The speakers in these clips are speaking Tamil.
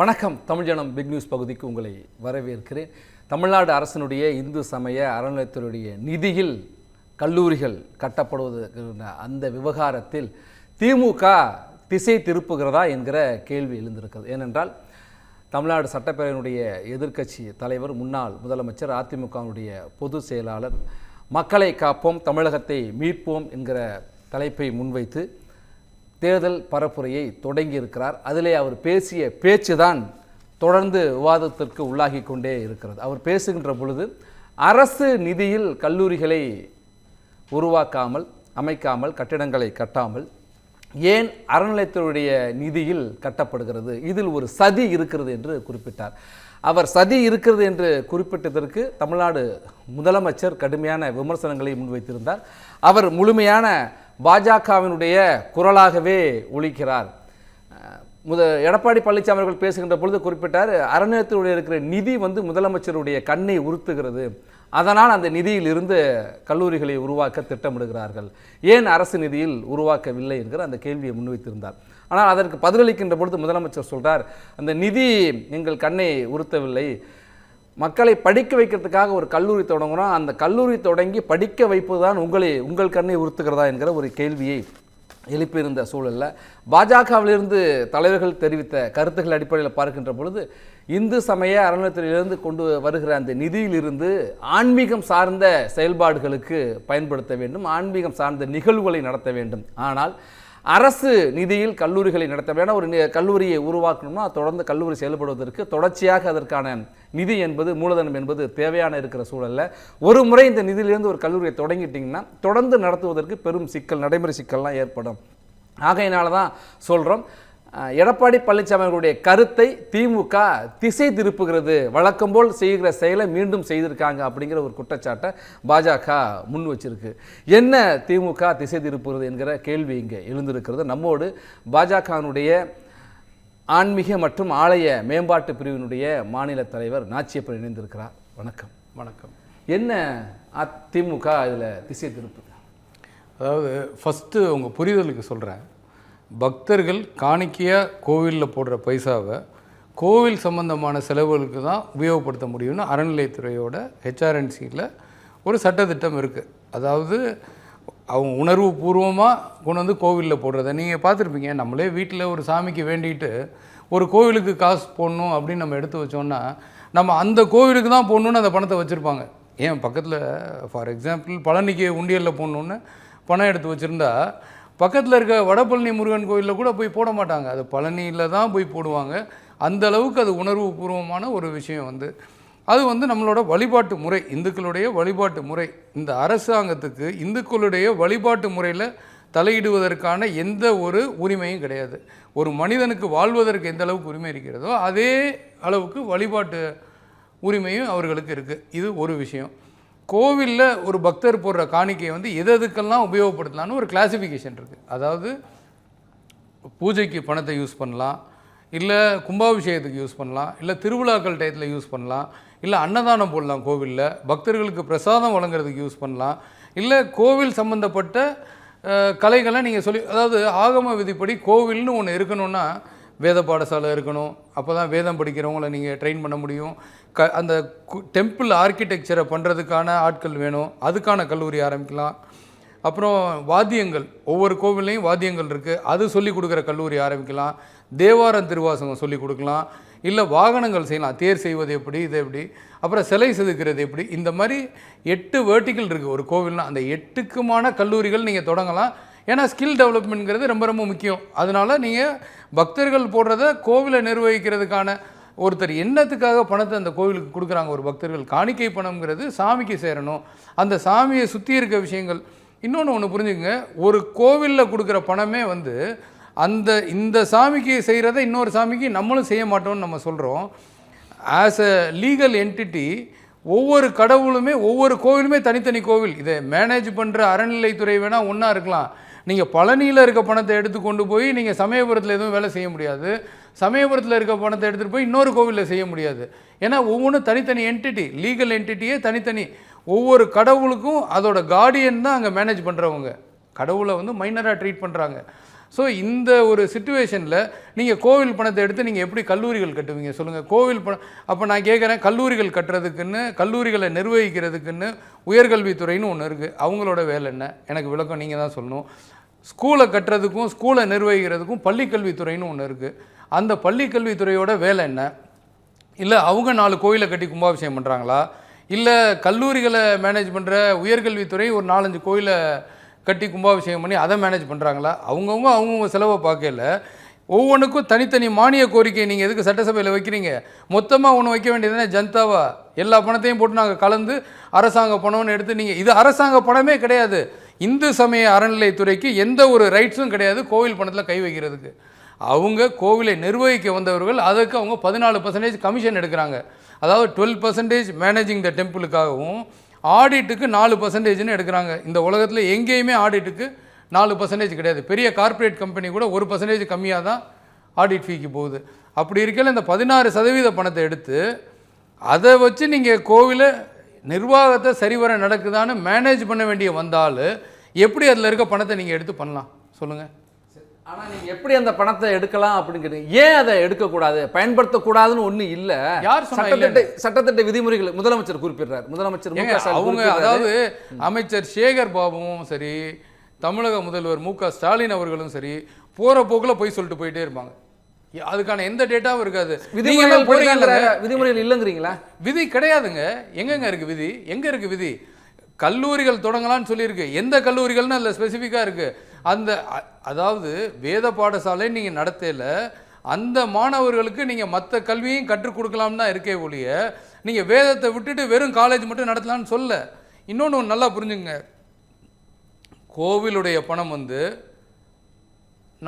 வணக்கம் தமிழ்ஜனம் பிக் நியூஸ் பகுதிக்கு உங்களை வரவேற்கிறேன். தமிழ்நாடு அரசினுடைய இந்து சமய அறநிலையத்துறையுடைய நிதியில் கல்லூரிகள் கட்டப்படுவதற்கு அந்த விவகாரத்தில் திமுக திசை திருப்புகிறதா என்கிற கேள்வி எழுந்திருக்கிறது. ஏனென்றால் தமிழ்நாடு சட்டப்பேரவையினுடைய எதிர்க்கட்சி தலைவர் முன்னாள் முதலமைச்சர் அதிமுகவுடைய பொதுச் செயலாளர் மக்களை காப்போம் தமிழகத்தை மீட்போம் என்கிற தலைப்பை முன்வைத்து தேர்தல் பரப்புரையை தொடங்கியிருக்கிறார். அதிலே அவர் பேசிய பேச்சு தான் தொடர்ந்து விவாதத்திற்கு உள்ளாகி கொண்டே இருக்கிறது. அவர் பேசுகின்ற பொழுது அரசு நிதியில் கல்லூரிகளை உருவாக்காமல் அமைக்காமல் கட்டிடங்களை கட்டாமல் ஏன் அறநிலையத்துறையுடைய நிதியில் கட்டப்படுகிறது, இதில் ஒரு சதி இருக்கிறது என்று குறிப்பிட்டார். அவர் சதி இருக்கிறது என்று குறிப்பிட்டதற்கு தமிழ்நாடு முதலமைச்சர் கடுமையான விமர்சனங்களை முன்வைத்திருந்தார். அவர் முழுமையான பாஜகவினுடைய குரலாகவே ஒலிக்கிறார். எடப்பாடி பழனிசாமி அவர்கள் பேசுகின்ற பொழுது குறிப்பிட்டார், அறநிலையத்துடைய இருக்கிற நிதி முதலமைச்சருடைய கண்ணை உறுத்துகிறது, அதனால் அந்த நிதியில் இருந்து கல்லூரிகளை உருவாக்க திட்டமிடுகிறார்கள், ஏன் அரசு நிதியில் உருவாக்கவில்லை என்கிற அந்த கேள்வியை முன்வைத்திருந்தார். ஆனால் அதற்கு பதிலளிக்கின்ற பொழுது முதலமைச்சர் சொல்றார், அந்த நிதி எங்கள் கண்ணை உறுத்தவில்லை, மக்களை படிக்க வைக்கிறதுக்காக ஒரு கல்லூரி தொடங்குகிறோம், அந்த கல்லூரி தொடங்கி படிக்க வைப்பது தான் உங்கள் கண்ணை உறுத்துகிறதா என்கிற ஒரு கேள்வியை எழுப்பியிருந்த சூழலில் பாஜகவிலிருந்து தலைவர்கள் தெரிவித்த கருத்துக்கள் அடிப்படையில் பார்க்கின்ற பொழுது இந்து சமய அறநிலையத்துறையிலிருந்து கொண்டு வருகிற அந்த நிதியிலிருந்து ஆன்மீகம் சார்ந்த செயல்பாடுகளுக்கு பயன்படுத்த வேண்டும், ஆன்மீகம் சார்ந்த நிகழ்வுகளை நடத்த வேண்டும். ஆனால் அரசு நிதியில் கல்லூரிகளை நடத்த வேண்டாம். ஒரு கல்லூரியை உருவாக்கணும்னா தொடர்ந்து கல்லூரி செயல்படுவதற்கு தொடர்ச்சியாக அதற்கான நிதி என்பது மூலதனம் என்பது தேவையான இருக்கிற சூழலில் ஒரு முறை இந்த நிதியிலிருந்து ஒரு கல்லூரியை தொடங்கிட்டிங்கன்னா தொடர்ந்து நடத்துவதற்கு பெரும் சிக்கல், நடைமுறை சிக்கல்லாம் ஏற்படும். ஆகையினால தான் சொல்கிறோம், எடப்பாடி பழனிசாமி அவர்களுடைய கருத்தை திமுக திசை திருப்புகிறது, வழக்கம் போல் செய்கிற செயலை மீண்டும் செய்திருக்காங்க அப்படிங்கிற ஒரு குற்றச்சாட்டை பாஜக முன் வச்சிருக்கு. என்ன திமுக திசை திருப்புகிறது என்கிற கேள்வி இங்கே எழுந்திருக்கிறது. நம்மோடு பாஜகவினுடைய ஆன்மீக மற்றும் ஆலய மேம்பாட்டு பிரிவினுடைய மாநில தலைவர் நாச்சியப்பன் இணைந்திருக்கிறார். வணக்கம். வணக்கம். என்ன திமுக இதில் திசை திருப்புது? அதாவது ஃபஸ்ட்டு உங்கள் புரிதலுக்கு சொல்கிறேன், பக்தர்கள் காணிக்கையாக கோவிலில் போடுற பைசாவை கோவில் சம்பந்தமான செலவுகளுக்கு தான் உபயோகப்படுத்த முடியும்னு அறநிலையத்துறையோட ஹெச்ஆர்என்சியில் ஒரு சட்டத்திட்டம் இருக்குது. அதாவது அவங்க உணர்வு பூர்வமாக கொண்டு கோவிலில் போடுறத நீங்கள் பார்த்துருப்பீங்க. நம்மளே வீட்டில் ஒரு சாமிக்கு வேண்டிட்டு ஒரு கோவிலுக்கு காசு போடணும் அப்படின்னு நம்ம எடுத்து வச்சோன்னா நம்ம அந்த கோவிலுக்கு தான் போடணுன்னு அந்த பணத்தை வச்சுருப்பாங்க. ஏன் பக்கத்தில் ஃபார் எக்ஸாம்பிள் பழனிக்கு உண்டியலில் போடணுன்னு பணம் எடுத்து வச்சுருந்தா பக்கத்தில் இருக்க வடபழனி முருகன் கோயிலில் கூட போய் போட மாட்டாங்க, அது பழனியில் தான் போய் போடுவாங்க. அந்த அளவுக்கு அது உணர்வு பூர்வமான ஒரு விஷயம். அது நம்மளோட வழிபாட்டு முறை, இந்துக்களுடைய வழிபாட்டு முறை. இந்த அரசாங்கத்துக்கு இந்துக்களுடைய வழிபாட்டு முறையில் தலையிடுவதற்கான எந்த ஒரு உரிமையும் கிடையாது. ஒரு மனிதனுக்கு வாழ்வதற்கு எந்த அளவுக்கு உரிமை இருக்கிறதோ அதே அளவுக்கு வழிபாட்டு உரிமையும் அவர்களுக்கு இருக்குது. இது ஒரு விஷயம். கோவிலில் ஒரு பக்தர் போடுற காணிக்கையை எதுக்கெல்லாம் உபயோகப்படுத்தலான்னு ஒரு கிளாசிஃபிகேஷன் இருக்குது. அதாவது பூஜைக்கு பணத்தை யூஸ் பண்ணலாம், இல்லை கும்பாபிஷேகத்துக்கு யூஸ் பண்ணலாம், இல்லை திருவிழாக்கள் டயத்தில் யூஸ் பண்ணலாம், இல்லை அன்னதானம் போடலாம், கோவிலில் பக்தர்களுக்கு பிரசாதம் வழங்குறதுக்கு யூஸ் பண்ணலாம், இல்லை கோவில் சம்மந்தப்பட்ட கலைகளை நீங்கள் அதாவது ஆகம விதிப்படி கோவில்னு ஒன்று இருக்கணும்னா வேத பாடசாலை இருக்கணும், அப்போ தான் வேதம் படிக்கிறவங்கள நீங்கள் ட்ரெயின் பண்ண முடியும். அந்த டெம்பிள் ஆர்கிடெக்சரை பண்ணுறதுக்கான ஆட்கள் வேணும், அதுக்கான கல்லூரி ஆரம்பிக்கலாம். அப்புறம் வாத்தியங்கள், ஒவ்வொரு கோவில்லையும் வாத்தியங்கள் இருக்குது, அது சொல்லிக் கொடுக்குற கல்லூரி ஆரம்பிக்கலாம். தேவாரம் திருவாசகம் சொல்லிக் கொடுக்கலாம், இல்லை வாகனங்கள் செய்யலாம், தேர் செய்வது எப்படி, இது எப்படி, அப்புறம் சிலை செதுக்கிறது எப்படி, இந்த மாதிரி 8 வேர்ட்டிக்கல் இருக்குது ஒரு கோவில்னால். அந்த 8க்குமான கல்லூரிகள் நீங்கள் தொடங்கலாம். ஏன்னா ஸ்கில் டெவலப்மெண்ட்ங்கிறது ரொம்ப ரொம்ப முக்கியம். அதனால் நீங்கள் பக்தர்கள் போடுறத கோவிலை நிர்வகிக்கிறதுக்கான ஒருத்தர் என்னத்துக்காக பணத்தை அந்த கோவிலுக்கு கொடுக்குறாங்க, ஒரு பக்தர்கள் காணிக்கை பணம்ங்கிறது சாமிக்கு சேரணும், அந்த சாமியை சுற்றி இருக்க விஷயங்கள். ஒன்று புரிஞ்சுங்க, ஒரு கோவிலில் கொடுக்குற பணமே இந்த சாமிக்கு செய்கிறத இன்னொரு சாமிக்கு நம்மளும் செய்ய மாட்டோம்னு நம்ம சொல்கிறோம். ஆஸ் அ லீகல் என்டிட்டி ஒவ்வொரு கடவுளுமே ஒவ்வொரு கோவிலுமே தனித்தனி கோவில். இதை மேனேஜ் பண்ணுற அறநிலைத்துறை வேணால் ஒன்றா இருக்கலாம். நீங்கள் பழனியில் இருக்க பணத்தை எடுத்து கொண்டு போய் நீங்கள் சமயபுரத்தில் எதுவும் வேலை செய்ய முடியாது, சமயபுரத்தில் இருக்க பணத்தை எடுத்துகிட்டு போய் இன்னொரு கோவிலில் செய்ய முடியாது. ஏன்னா ஒவ்வொன்றும் தனித்தனி என்டிட்டி, லீகல் என்டிட்டியே தனித்தனி. ஒவ்வொரு கடவுளுக்கும் அதோட கார்டியன் தான் அங்கே மேனேஜ் பண்ணுறவங்க. கடவுளை மைனராக ட்ரீட் பண்ணுறாங்க. ஸோ இந்த ஒரு சிச்சுவேஷனில் நீங்கள் கோவில் பணத்தை எடுத்து நீங்கள் எப்படி கல்லூரிகள் கட்டுவீங்க சொல்லுங்கள்? கோவில் பணம் அப்போ நான் கேட்குறேன், கல்லூரிகள் கட்டுறதுக்குன்னு, கல்லூரிகளை நிர்வகிக்கிறதுக்குன்னு உயர்கல்வித்துறைன்னு ஒன்று இருக்குது. அவங்களோட வேலை என்ன? எனக்கு விளக்கம் நீங்கள் தான் சொல்லணும். ஸ்கூலை கட்டுறதுக்கும் ஸ்கூலை நிர்வகிக்கிறதுக்கும் பள்ளிக்கல்வித்துறைன்னு ஒன்று இருக்குது. அந்த பள்ளிக்கல்வித்துறையோட வேலை என்ன? இல்லை அவங்க 4 கோயிலை கட்டி கும்பாபிஷேகம் பண்ணுறாங்களா? இல்லை கல்லூரிகளை மேனேஜ் பண்ணுற உயர்கல்வித்துறை ஒரு 4-5 கோயிலை கட்டி கும்பாபிஷேகம் பண்ணி அதை மேனேஜ் பண்ணுறாங்களா? அவங்கவுங்க செலவை பார்க்கல. ஒவ்வொன்றுக்கும் தனித்தனி மானிய கோரிக்கை நீங்கள் எதுக்கு சட்டசபையில் வைக்கிறீங்க? மொத்தமாக ஒன்று வைக்க வேண்டியதுதானே ஜனதாவா? எல்லா பணத்தையும் போட்டு நாங்கள் கலந்து அரசாங்க பணம்னு எடுத்து நீங்கள் இது அரசாங்க பணமே கிடையாது. இந்து சமய அறநிலைத்துறைக்கு எந்த ஒரு ரைட்ஸும் கிடையாது கோவில் பணத்தில் கை வைக்கிறதுக்கு. அவங்க கோவிலை நிர்வகிக்க வந்தவர்கள், அதுக்கு அவங்க 14% கமிஷன் எடுக்கிறாங்க. அதாவது 12% மேனேஜிங் த டெம்பிளுக்காகவும் ஆடிட்டுக்கு 4%ன்னு எடுக்கிறாங்க. இந்த உலகத்தில் எங்கேயுமே ஆடிட்டுக்கு 4% கிடையாது. பெரிய கார்ப்பரேட் கம்பெனி கூட 1% கம்மியாக தான் ஆடிட் ஃபீக்கு போகுது. அப்படி இருக்கையில் இந்த 16% பணத்தை எடுத்து அதை வச்சு நீங்கள் கோவிலை நிர்வாகத்தை சரிவர நடக்குதான்னு மேனேஜ் பண்ண வேண்டிய வந்தால் எப்படி அதில் இருக்க பணத்தை நீங்கள் எடுத்து பண்ணலாம் சொல்லுங்கள்? ஆனால் நீங்கள் எப்படி அந்த பணத்தை எடுக்கலாம் அப்படிங்கிறீங்க. ஏன் அதை எடுக்கக்கூடாது, பயன்படுத்தக்கூடாதுன்னு ஒன்றும் இல்லை. யார் சட்டத்திட்ட விதிமுறைகள் முதலமைச்சர் குறிப்பிடுறார். முதலமைச்சர் அவங்க அதாவது அமைச்சர் சேகர் பாபுவும் சரி, தமிழக முதல்வர் மு.க. ஸ்டாலின் அவர்களும் சரி, போகிற போக்கில் போய் சொல்லிட்டு போயிட்டே இருப்பாங்க. அதுக்கான எந்த டேட்டாவும் இருக்காது. விதிமுறைகள் இல்லைங்கிறீங்களா? விதி கிடையாதுங்க. எங்கெங்க இருக்குது விதி? எங்கே இருக்குது விதி? கல்லூரிகள் தொடங்கலான்னு சொல்லியிருக்கு. எந்த கல்லூரிகள்னு அதில் ஸ்பெசிஃபிக்காக இருக்குது. அந்த அதாவது வேத பாடசாலை நீங்கள் நடத்தையில் அந்த மாணவர்களுக்கு நீங்கள் மற்ற கல்வியும் கற்றுக் கொடுக்கலாம் தான் இருக்கே ஒழிய நீங்கள் வேதத்தை விட்டுட்டு வெறும் காலேஜ் மட்டும் நடத்தலான்னு சொல்ல. இன்னொன்று நல்லா புரிஞ்சுங்க, கோவிலுடைய பணம் வந்து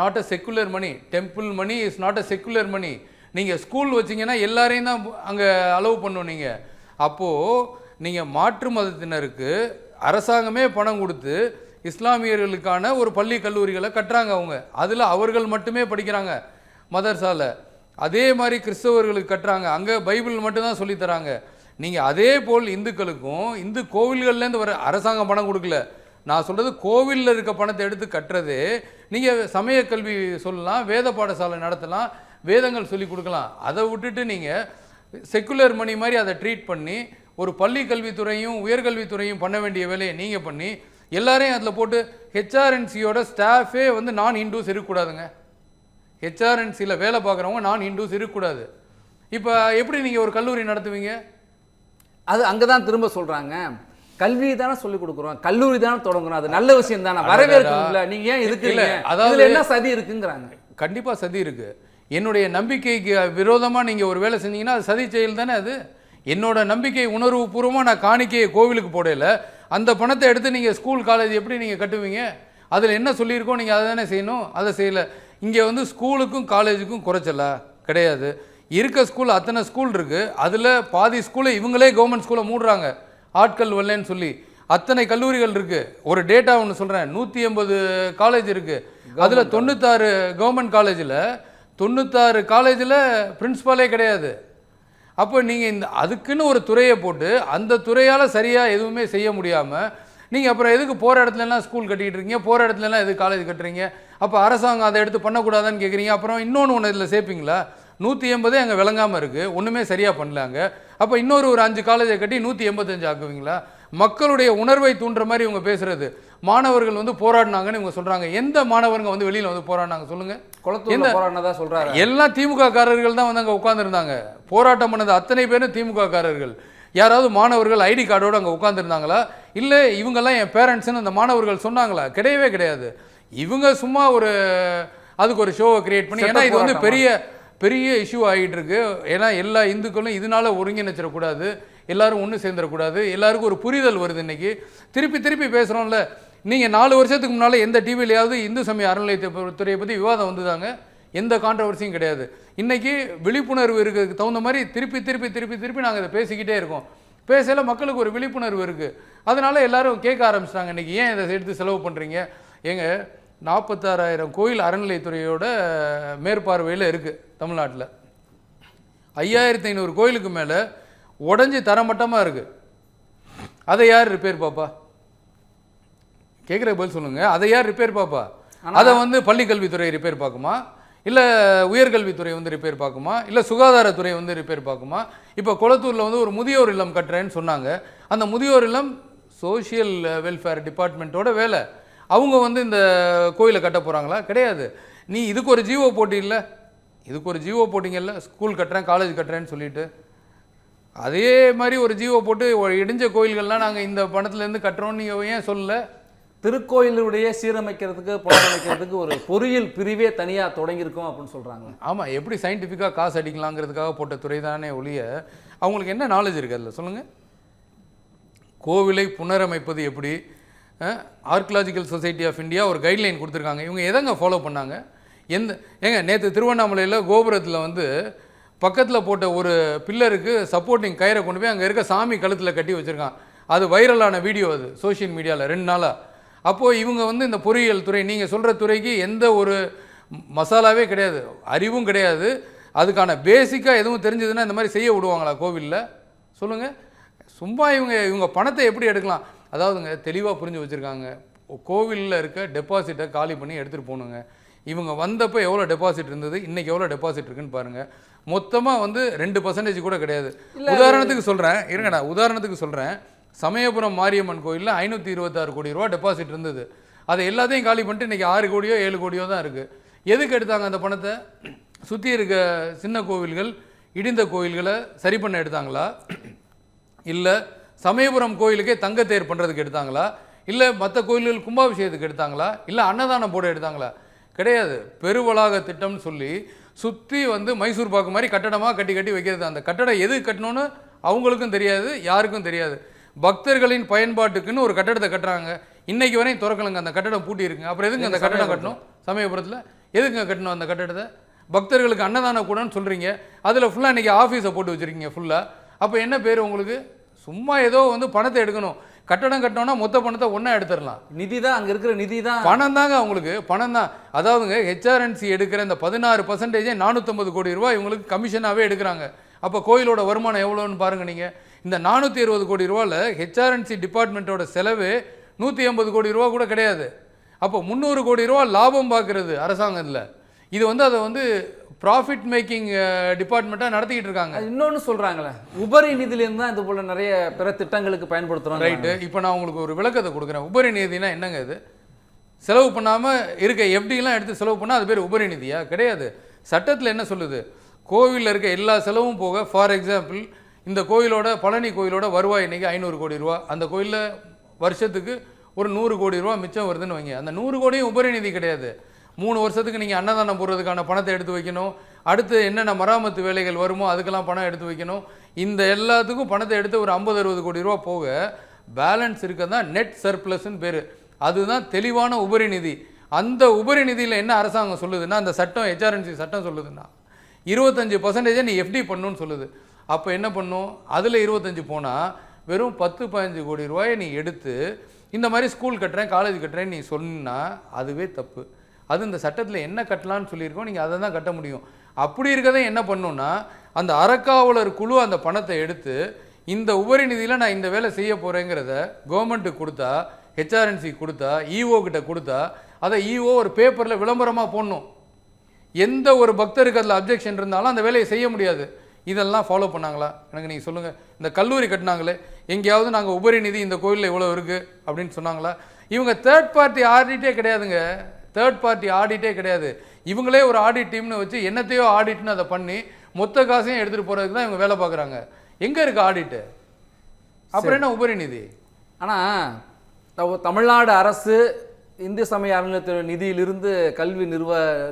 not a secular money. Temple money is not a secular money. நீங்கள் ஸ்கூல் வச்சிங்கன்னா எல்லாரையும் தான் அங்கே அலோவ் பண்ணும். நீங்கள் அப்போது நீங்கள் மாற்று மதத்தினருக்கு அரசாங்கமே பணம் கொடுத்து இஸ்லாமியர்களுக்கான ஒரு பள்ளி கல்லூரிகளை கட்டுறாங்க. அவங்க அதில் அவர்கள் மட்டுமே படிக்கிறாங்க மதர்சால. அதே மாதிரி கிறிஸ்தவர்களுக்கு கட்டுறாங்க, அங்கே பைபிள் மட்டும்தான் சொல்லித்தராங்க. நீங்கள் அதே போல் இந்துக்களுக்கும் இந்து கோவில்கள்லேருந்து வர அரசாங்கம் பணம் கொடுக்கல. நான் சொல்கிறது கோவிலில் இருக்க பணத்தை எடுத்து கட்டுறது. நீங்கள் சமய கல்வி சொல்லலாம், வேத பாடசாலை நடத்தலாம், வேதங்கள் சொல்லி கொடுக்கலாம். அதை விட்டுட்டு நீங்கள் செக்குலர் மணி மாதிரி அதை ட்ரீட் பண்ணி ஒரு பள்ளி கல்வித்துறையும் உயர்கல்வித்துறையும் பண்ண வேண்டிய வேலையை நீங்கள் பண்ணி எல்லாரையும் அதில் போட்டு ஹெச்ஆர்என்சியோட ஸ்டாஃபே வந்து நான் ஹிந்துஸ் இருக்கக்கூடாதுங்க. ஹெச்ஆர்என்சியில் வேலை பார்க்குறவங்க நான் ஹிந்துஸ் இருக்கக்கூடாது. இப்போ எப்படி நீங்கள் ஒரு கல்லூரி நடத்துவீங்க? அது அங்கே தான் திரும்ப சொல்கிறாங்க, கல்வி தானே சொல்லிக் கொடுக்குறோம், கல்லூரி தானே தொடங்குறோம், அது நல்ல விஷயம் தானே, வரவேற்கணும்ல. நீங்கள் ஏன் இதுக்கு இல்லை, அதாவது என்ன சதி இருக்குங்கிறாங்க. கண்டிப்பாக சதி இருக்குது. என்னுடைய நம்பிக்கைக்கு விரோதமாக நீங்கள் ஒரு வேலை செஞ்சீங்கன்னா அது சதி செயல் தானே. அது என்னோட நம்பிக்கை உணர்வு பூர்வமாக நான் காணிக்கையை கோவிலுக்கு போடல. அந்த பணத்தை எடுத்து நீங்கள் ஸ்கூல் காலேஜ் எப்படி நீங்கள் கட்டுவீங்க? அதில் என்ன சொல்லியிருக்கோம் நீங்கள் அதை தானே செய்யணும். அதை செய்யலை. இங்கே வந்து ஸ்கூலுக்கும் காலேஜுக்கும் குறைச்சலா கிடையாது. இருக்க ஸ்கூல் அத்தனை ஸ்கூல் இருக்குது. அதில் பாதி ஸ்கூலை இவங்களே கவர்மெண்ட் ஸ்கூலை மூடுறாங்க ஆட்கள் வரலன்னு சொல்லி. அத்தனை கல்லூரிகள் இருக்குது. ஒரு டேட்டா ஒன்று சொல்கிறேன், 180 காலேஜ் இருக்குது. அதில் 96 கவர்மெண்ட் காலேஜில் 96 காலேஜில் பிரின்ஸிபாலே கிடையாது. அப்போ நீங்கள் இந்த அதுக்குன்னு ஒரு துறையை போட்டு அந்த துறையால் சரியாக எதுவுமே செய்ய முடியாமல் நீங்கள் அப்புறம் எதுக்கு போகிற இடத்துலலாம் ஸ்கூல் கட்டிக்கிட்டு இருக்கீங்க, போகிற இடத்துலலாம் எதுக்கு காலேஜ் கட்டுறீங்க? அப்போ அரசாங்கம் அதை எடுத்து பண்ணக்கூடாதான்னு கேட்குறீங்க. அப்புறம் இன்னொன்று இதில் சேர்ப்பீங்களா? 180 அங்கே விளங்காமல் இருக்குது, ஒன்றுமே சரியாக பண்ணலாங்க. அப்போ இன்னொரு 5 காலேஜை கட்டி 185 ஆக்குவீங்களா? மக்களுடைய உணர்வை தூண்டுற மாதிரி இவங்க பேசுகிறது. மாணவர்கள் வந்து போராடினாங்கன்னு இவங்க சொல்கிறாங்க. எந்த மாணவர்கள் வந்து வெளியில் வந்து போராடினாங்க சொல்லுங்கள்? குளத்தூர்ல போராடினதா சொல்கிறாங்க. எல்லாம் திமுக காரர்கள் தான் வந்து அங்கே உட்காந்துருந்தாங்க. போராட்டம் பண்ணது அத்தனை பேரும் திமுக காரர்கள். யாராவது மாணவர்கள் ஐடி கார்டோடு அங்கே உட்காந்துருந்தாங்களா? இல்லை இவங்கெல்லாம் என் பேரண்ட்ஸ்ன்னு அந்த மாணவர்கள் சொன்னாங்களா? கிடையவே கிடையாது. இவங்க சும்மா ஒரு அதுக்கு ஒரு ஷோவை கிரியேட் பண்ணி, ஏன்னா இது வந்து பெரிய இஷ்யூ ஆகிட்டு இருக்கு. ஏன்னா எல்லா இந்துக்களும் இதனால ஒருங்கிணைச்சிடக்கூடாது, எல்லாரும் ஒன்று சேர்ந்துடக்கூடாது, எல்லாருக்கும் ஒரு புரிதல் வருது. இன்னைக்கு திருப்பி பேசுகிறோம்ல. நீங்கள் 4 வருஷத்துக்கு முன்னால் எந்த டிவிலையாவது இந்து சமய அறநிலையத்துறையை பற்றி விவாதம் வந்துதாங்க? எந்த கான்ட்ரவர்சியும் கிடையாது. இன்றைக்கி விழிப்புணர்வு இருக்கிறதுக்கு தகுந்த மாதிரி திருப்பி நாங்கள் இதை பேசிக்கிட்டே இருக்கோம். பேசல மக்களுக்கு ஒரு விழிப்புணர்வு இருக்குது. அதனால் எல்லோரும் கேட்க ஆரம்பிச்சிட்டாங்க, இன்றைக்கி ஏன் இதை எடுத்து செலவு பண்ணுறீங்க? ஏங்க 46,000 கோயில் அறநிலையத்துறையோட மேற்பார்வையில் இருக்குது தமிழ்நாட்டில். 5,500 கோயிலுக்கு மேலே உடஞ்சி தரமட்டமாக இருக்குது. அதை யார் ரிப்பேர் பாப்பா? கேட்குற பதில் சொல்லுங்கள். அதை யார் ரிப்பேர் பாப்பா? அதை வந்து பள்ளிக்கல்வித்துறை ரிப்பேர் பார்க்குமா, இல்லை உயர்கல்வித்துறை வந்து ரிப்பேர் பார்க்குமா, இல்லை சுகாதாரத்துறை வந்து ரிப்பேர் பார்க்குமா? இப்போ குளத்தூரில் வந்து ஒரு முதியோர் இல்லம் கட்டுறேன்னு சொன்னாங்க. அந்த முதியோர் இல்லம் சோஷியல் வெல்ஃபேர் டிபார்ட்மெண்ட்டோட வேலை. அவங்க வந்து இந்த கோயிலை கட்ட போகிறாங்களா? கிடையாது. நீ இதுக்கு ஒரு ஜிஓ போட்டி இல்லை, இதுக்கு ஒரு ஜிஓ போட்டிங்கல்ல, ஸ்கூல் கட்டுறேன் காலேஜ் கட்டுறேன்னு சொல்லிட்டு. அதே மாதிரி ஒரு ஜிஓ போட்டு இடிஞ்ச கோயில்கள்லாம் நாங்கள் இந்த பணத்துலேருந்து கட்டுறோன்னு நீங்கள் ஏன் சொல்லலை? திருக்கோயிலுடைய சீரமைக்கிறதுக்கு புனரமைக்கிறதுக்கு ஒரு பொறியியல் பிரிவே தனியாக தொடங்கியிருக்கோம் அப்படின்னு சொல்கிறாங்க. ஆமாம், எப்படி சயின்டிஃபிக்காக காசு அடிக்கலாங்கிறதுக்காக போட்ட துறை தானே ஒழிய அவங்களுக்கு என்ன நாலேஜ் இருக்குது அதில் சொல்லுங்கள்? கோவிலை புனரமைப்பது எப்படி? ஆர்கியலாஜிக்கல் சொசைட்டி ஆஃப் இந்தியா ஒரு கைட்லைன் கொடுத்துருக்காங்க. இவங்க எதங்க ஃபாலோ பண்ணாங்க? நேற்று திருவண்ணாமலையில் கோபுரத்தில் வந்து பக்கத்தில் போட்ட ஒரு பில்லருக்கு சப்போர்ட்டிங் கயிறை கொண்டு போய் அங்கே இருக்க சாமி கழுத்தில் கட்டி வச்சுருக்கான். அது வைரலான வீடியோ, அது சோஷியல் மீடியாவில் 2 நாளாக. அப்போது இவங்க வந்து இந்த பொறியியல் துறை, நீங்கள் சொல்கிற துறைக்கு எந்த ஒரு மசாலாவே கிடையாது, அறிவும் கிடையாது, அதுக்கான பேசிக்காக எதுவும் தெரிஞ்சதுன்னா இந்த மாதிரி செய்ய விடுவாங்களா கோவிலில்? சொல்லுங்கள். சும்மா இவங்க பணத்தை எப்படி எடுக்கலாம்? அதாவதுங்க தெளிவாக புரிஞ்சு வச்சுருக்காங்க. கோவிலில் இருக்க டெபாசிட்டை காலி பண்ணி எடுத்துகிட்டு போகணுங்க. இவங்க வந்தப்போ எவ்வளோ டெபாசிட் இருந்தது, இன்றைக்கி எவ்வளோ டெபாசிட் இருக்குன்னு பாருங்கள். மொத்தமாக வந்து 2% கூட கிடையாது. உதாரணத்துக்கு சொல்கிறேன், இருங்க நான் உதாரணத்துக்கு சொல்கிறேன். சமயபுரம் மாரியம்மன் கோயிலில் 526 கோடி ரூபா டெபாசிட் இருந்தது. அதை எல்லாத்தையும் காலி பண்ணிட்டு இன்றைக்கி 6 கோடியோ 7 கோடியோ தான் இருக்குது. எதுக்கு எடுத்தாங்க அந்த பணத்தை? சுற்றி இருக்க சின்ன கோவில்கள், இடிந்த கோயில்களை சரி பண்ண எடுத்தாங்களா? இல்லை சமயபுரம் கோயிலுக்கே தங்கத்தேர் பண்ணுறதுக்கு எடுத்தாங்களா? இல்லை மற்ற கோயில்கள் கும்பாபிஷேகத்துக்கு எடுத்தாங்களா? இல்லை அன்னதானம் போட எடுத்தாங்களா? கிடையாது. பெருவளாக திட்டம்னு சொல்லி சுற்றி வந்து மைசூர் பாக்கு மாதிரி கட்டடமாக கட்டி கட்டி வைக்கிறது. அந்த கட்டடம் எது கட்டணும்னு அவங்களுக்கும் தெரியாது, யாருக்கும் தெரியாது. பக்தர்களின் பயன்பாட்டுக்குன்னு ஒரு கட்டடத்தை கட்டுறாங்க. இன்னைக்கு வரையும் திறக்கலங்க, அந்த கட்டடம் பூட்டி இருக்குங்க. அப்புறம் எதுக்கு அந்த கட்டடம் கட்டணும்? சமயபுரத்தில் எதுக்குங்க கட்டணும் அந்த கட்டடத்தை? பக்தர்களுக்கு அன்னதானம் கூடன்னு சொல்கிறீங்க, அதில் ஃபுல்லாக இன்றைக்கி ஆஃபீஸை போட்டு வச்சுருக்கீங்க ஃபுல்லாக. அப்போ என்ன பேர் உங்களுக்கு? சும்மா ஏதோ வந்து பணத்தை எடுக்கணும். கட்டடம் கட்டணும்னா மொத்த பணத்தை ஒன்றா எடுத்துடலாம். நிதி தான், அங்கே இருக்கிற நிதி தான், பணம் தாங்க அவங்களுக்கு, பணம் தான். அதாவதுங்க HRNC எடுக்கிற இந்த 16% 450 கோடி ரூபா இவங்களுக்கு கமிஷனாகவே எடுக்கிறாங்க. அப்போ கோயிலோட வருமானம் எவ்வளோன்னு பாருங்கள் நீங்கள். இந்த 420 கோடி ரூபாவில் HRNC டிபார்ட்மெண்ட்டோட செலவு 180 கோடி ரூபா கூட கிடையாது. அப்போ 300 கோடி ரூபா லாபம் பார்க்குறது அரசாங்கத்தில். இது வந்து அதை வந்து ப்ராஃபிட் மேக்கிங் டிபார்ட்மெண்ட்டாக நடத்திக்கிட்டு இருக்காங்க. இன்னொன்று சொல்கிறாங்களே, உபரி நிதியிலேருந்து தான் இது போல் நிறைய பிற திட்டங்களுக்கு பயன்படுத்துகிறோம். ரைட்டு. இப்போ நான் உங்களுக்கு ஒரு விளக்கத்தை கொடுக்குறேன். உபரி நிதினா என்னங்க? இது செலவு பண்ணாமல் இருக்க எஃப்டிலாம் எடுத்து செலவு பண்ணால் அது பேர் உபரி நிதியா? கிடையாது. சட்டத்தில் என்ன சொல்லுது? கோவிலில் இருக்க எல்லா செலவும் போக, ஃபார் எக்ஸாம்பிள் இந்த கோயிலோட, பழனி கோயிலோட வருவாய் இன்றைக்கி 500 கோடி ரூபா. அந்த கோயிலில் வருஷத்துக்கு ஒரு 100 கோடி ரூபா மிச்சம் வருதுன்னு வைங்க. அந்த 100 கோடியும் உபரி நிதி கிடையாது. 3 வருஷத்துக்கு நீங்கள் அன்னதானம் போடுறதுக்கான பணத்தை எடுத்து வைக்கணும். அடுத்து என்னென்ன மராமத்து வேலைகள் வருமோ அதுக்கெல்லாம் பணம் எடுத்து வைக்கணும். இந்த எல்லாத்துக்கும் பணத்தை எடுத்து ஒரு 50-60 கோடி ரூபா போக பேலன்ஸ் இருக்க தான் நெட் சர்ப்ளஸ்ன்னு பேர். அதுதான் தெளிவான உபரி நிதி. அந்த உபரி நிதியில் என்ன அரசாங்கம் சொல்லுதுன்னா, அந்த சட்டம் HRNC சட்டம் சொல்லுதுன்னா 25% நீ எஃப்டி பண்ணணும்னு சொல்லுது. அப்போ என்ன பண்ணும்? அதில் 25 போனால் வெறும் 10-15 கோடி ரூபாயை நீ எடுத்து இந்த மாதிரி ஸ்கூல் கட்டுறேன் காலேஜ் கட்டுறேன்னு நீ சொன்னா அதுவே தப்பு. அது இந்த சட்டத்தில் என்ன கட்டலான்னு சொல்லியிருக்கோம், நீங்கள் அதை தான் கட்ட முடியும். அப்படி இருக்கதை என்ன பண்ணணும்னா, அந்த அறக்காவலர் குழு அந்த பணத்தை எடுத்து இந்த உபரி நிதியில் நான் இந்த வேலை செய்ய போகிறேங்கிறத கவர்மெண்ட்டுக்கு கொடுத்தா, HRNC கொடுத்தா, EO கிட்ட கொடுத்தா, அதை EO ஒரு பேப்பரில் விளம்பரமாக போடணும். எந்த ஒரு பக்தருக்கு அதில் அப்ஜெக்ஷன் இருந்தாலும் அந்த வேலையை செய்ய முடியாது. இதெல்லாம் ஃபாலோ பண்ணாங்களா? எனக்கு நீங்கள் சொல்லுங்கள். இந்த கல்லூரி கட்டினாங்களே, எங்கேயாவது நாங்கள் உபரி நிதி இந்த கோயிலில் இவ்வளோ இருக்குது அப்படின்னு சொன்னாங்களா? இவங்க தேர்ட் பார்ட்டி ஆடிட்டே கிடையாதுங்க. தேர்ட் பார்ட்டி ஆடிட்டே கிடையாது. இவங்களே ஒரு ஆடிட் டீம்னு வச்சு என்னத்தையோ ஆடிட்னு அதை பண்ணி மொத்த காசையும் எடுத்துகிட்டு போகிறதுக்கு தான் இவங்க வேலை பார்க்குறாங்க. எங்கே இருக்குது ஆடிட்டு? அப்புறம் என்ன உபரி நிதி? ஆனால் தமிழ்நாடு அரசு இந்து சமய அறநிலையத்துறை நிதியிலிருந்து கல்வி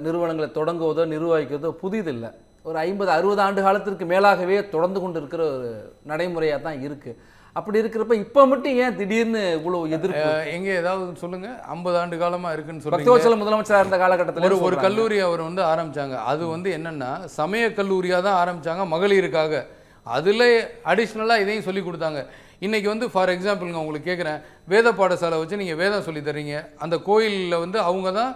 நிறுவனங்களை தொடங்குவதோ நிர்வகிக்கிறதோ புதிதில்லை. ஒரு 50-60 ஆண்டு காலத்திற்கு மேலாகவே தொடர்ந்து கொண்டு இருக்கிற ஒரு நடைமுறையாக தான் இருக்குது. அப்படி இருக்கிறப்ப இப்போ மட்டும் ஏன் திடீர்னு இவ்வளோ எதிர்ப்பு? எங்கே ஏதாவது சொல்லுங்கள். 50 ஆண்டு காலமாக இருக்குன்னு சொல்லி பக்தவத்சல முதலமைச்சராக இருந்த காலகட்டத்தில் ஒரு கல்லூரி அவர் வந்து ஆரம்பித்தாங்க. அது வந்து என்னென்னா சமய கல்லூரியாக தான் ஆரம்பித்தாங்க, மகளிருக்காக. அதில் அடிஷ்னலாக இதையும் சொல்லி கொடுத்தாங்க. இன்றைக்கி வந்து ஃபார் எக்ஸாம்பிளுங்க உங்களுக்கு கேட்குறேன், வேத பாடசாலை வச்சு நீங்கள் வேதம் சொல்லி தர்றீங்க. அந்த கோயிலில் வந்து அவங்க தான்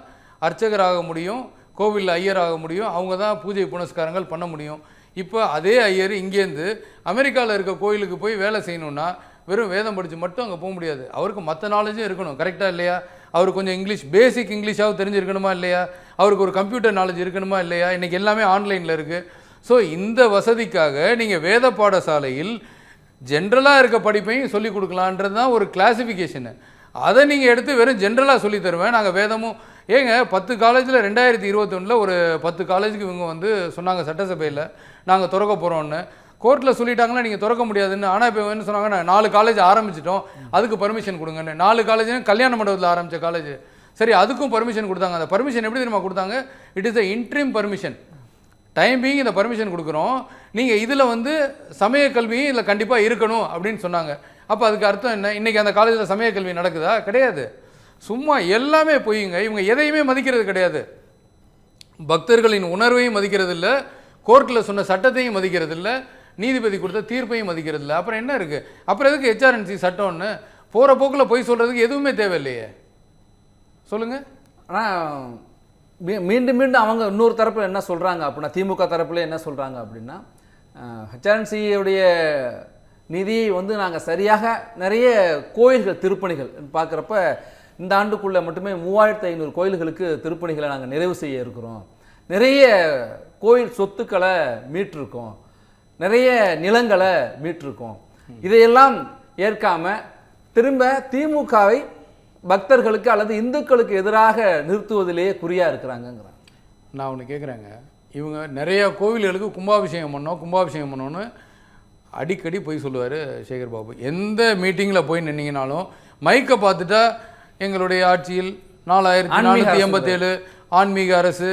அர்ச்சகராக முடியும், கோவிலில் ஐயராக முடியும், அவங்க தான் பூஜை புனஸ்காரங்கள் பண்ண முடியும். இப்போ அதே ஐயர் இங்கேருந்து அமெரிக்காவில் இருக்க கோயிலுக்கு போய் வேலை செய்யணுன்னா வெறும் வேதம் படித்து மட்டும் அங்கே போக முடியாது. அவருக்கு மற்ற நாலேஜும் இருக்கணும், கரெக்டாக இல்லையா? அவருக்கு கொஞ்சம் இங்கிலீஷ் பேசிக் இங்கிலீஷாவது தெரிஞ்சிருக்கணுமா இல்லையா, அவருக்கு ஒரு கம்ப்யூட்டர் நாலேஜ் இருக்கணுமா இல்லையா, இன்றைக்கி எல்லாமே ஆன்லைனில் இருக்குது. ஸோ இந்த வசதிக்காக நீங்கள் வேத பாடசாலையில் ஜென்ரலாக இருக்க படிப்பையும் சொல்லிக் கொடுக்கலான்றது தான் ஒரு கிளாசிஃபிகேஷனு. அதை நீங்கள் எடுத்து வெறும் ஜென்ரலாக சொல்லி தருவேன். நாங்கள் வேதமும் ஏங்க 10 காலேஜில் 2021 ஒரு 10 காலேஜுக்கு இவங்க வந்து சொன்னாங்க சட்டசபையில் நாங்கள் திறக்க போகிறோன்னு. கோர்ட்டில் சொல்லிட்டாங்களா நீங்கள் திறக்க முடியாதுன்னு. ஆனால் இப்போ என்ன சொன்னாங்க, நான் 4 காலேஜ் ஆரம்பிச்சிட்டோம், அதுக்கு பர்மிஷன் கொடுங்கன்னு. 4 காலேஜ் கல்யாண மண்டபத்தில் ஆரம்பித்த காலேஜ். சரி, அதுக்கும் பர்மிஷன் கொடுத்தாங்க. அந்த பர்மிஷன் எப்படி தெரியுமா கொடுத்தாங்க? It is a interim permission. Time being இந்த பர்மிஷன் கொடுக்குறோம், நீங்கள் இதில் வந்து சமய கல்வியும் இதில் கண்டிப்பாக இருக்கணும் அப்படின்னு சொன்னாங்க. அப்போ அதுக்கு அர்த்தம் என்ன? இன்றைக்கி அந்த காலேஜில் சமய கல்வி நடக்குதா? கிடையாது. சும்மா எல்லாமே பொய்யுங்க. இவங்க எதையுமே மதிக்கிறது கிடையாது. பக்தர்களின் உணர்வையும் மதிக்கிறது இல்லை, கோர்ட்டில் சொன்ன சட்டத்தையும் மதிக்கிறது இல்லை, நீதிபதி கொடுத்த தீர்ப்பையும் மதிக்கிறது இல்லை. அப்புறம் என்ன இருக்குது? அப்புறம் எதுக்கு ஹெச்ஆர்என்சி சட்டம்னு? போகிற போக்கில் பொய் சொல்கிறதுக்கு எதுவுமே தேவையில்லையே, சொல்லுங்கள். ஆனால் மீண்டும் மீண்டும் அவங்க இன்னொரு தரப்பில் என்ன சொல்கிறாங்க அப்படின்னா, திமுக தரப்பில் என்ன சொல்கிறாங்க அப்படின்னா, ஹெச்ஆர்என்சியுடைய நிதியை வந்து நாங்கள் சரியாக நிறைய கோயில்கள் திருப்பணிகள் பார்க்குறப்ப இந்த ஆண்டுக்குள்ளே மட்டுமே 3500 கோயில்களுக்கு திருப்பணிகளை நாங்கள் நிறைவு செய்ய இருக்கிறோம், நிறைய கோயில் சொத்துக்களை மீட்டிருக்கோம், நிறைய நிலங்களை மீட்டிருக்கோம். இதையெல்லாம் ஏற்காம திரும்ப திமுகவை பக்தர்களுக்கு அல்லது இந்துக்களுக்கு எதிராக நிறுத்துவதிலேயே குறியாக இருக்கிறாங்கங்கிறாங்க. நான் ஒன்று கேட்குறேங்க, இவங்க நிறையா கோவில்களுக்கு கும்பாபிஷேகம் பண்ணோன்னு அடிக்கடி போய் சொல்லுவார் சேகர் பாபு. எந்த மீட்டிங்கில் போய் நின்னீங்கனாலும் மைக்கை பார்த்துட்டா எங்களுடைய ஆட்சியில் 4487 ஆன்மீக அரசு,